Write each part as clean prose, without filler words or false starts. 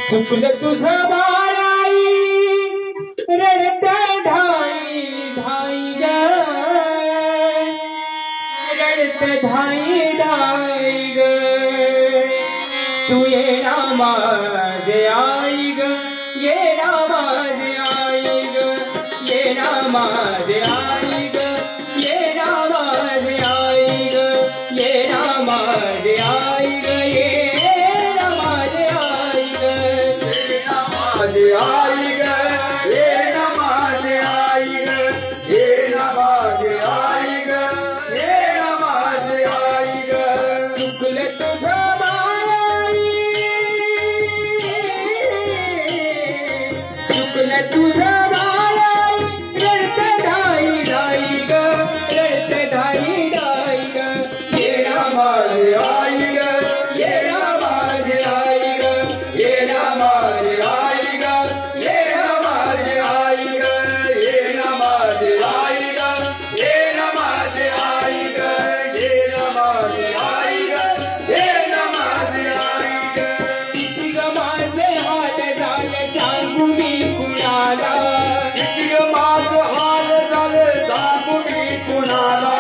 चुकलं तुझं बाळाई रडत धाई धाई ग रडत धाई धाई ग तू ये ना माझे आई ग ये ना माझे आई ग ये ना माझे आई ग ये ना माझे आई ग ये ना माझे आई ग ये ना माझे आई ग माझे आई ग ये ना माझे आई ग ये ना माझे आई ग ये ना माझे आई ग चुकलं तुझं बाळाई चुकलं तुझं बाळाई रडत धाई धाई ग रडत धाई धाई ग ये ना माझे आई ग ये ना माझे आई ग ये ना माझे आई ग ये ना माझे आई ग ये ना माझे आई ग ये ना माझे आई ग ये ना माझे आई ग ये ना माझे आई ग किती ग माझे हाल झाले सांगू मी कुणाला किती ग माझं हाल झालं सांगू मी कुणाला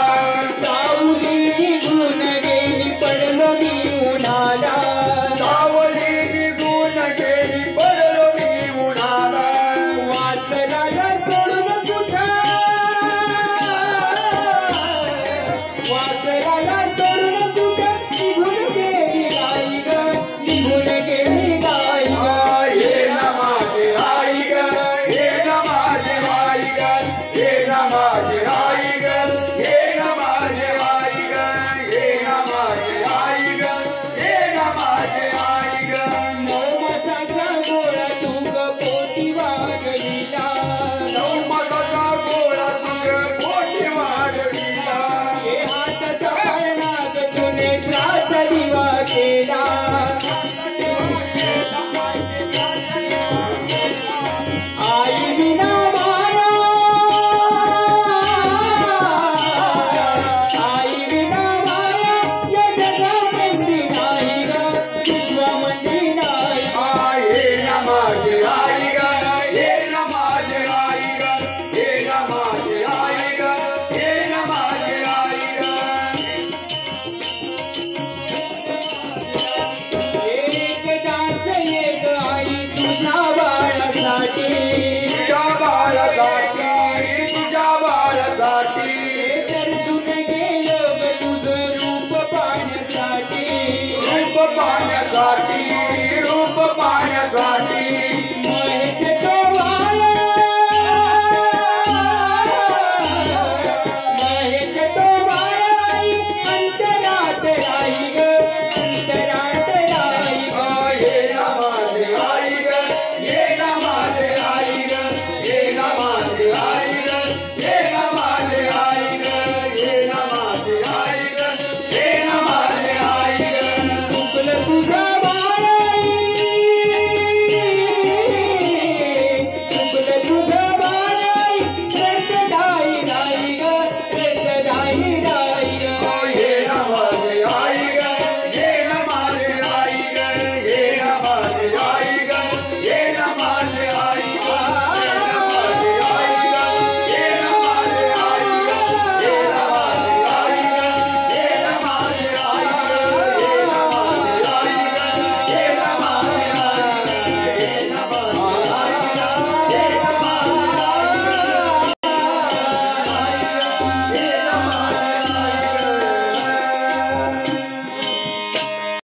सावली निघून गेली पडलो मी उन्हाला सावली निघून गेली पडलो मी उन्हाला वासराला सोडून कुठं वासराला सोडून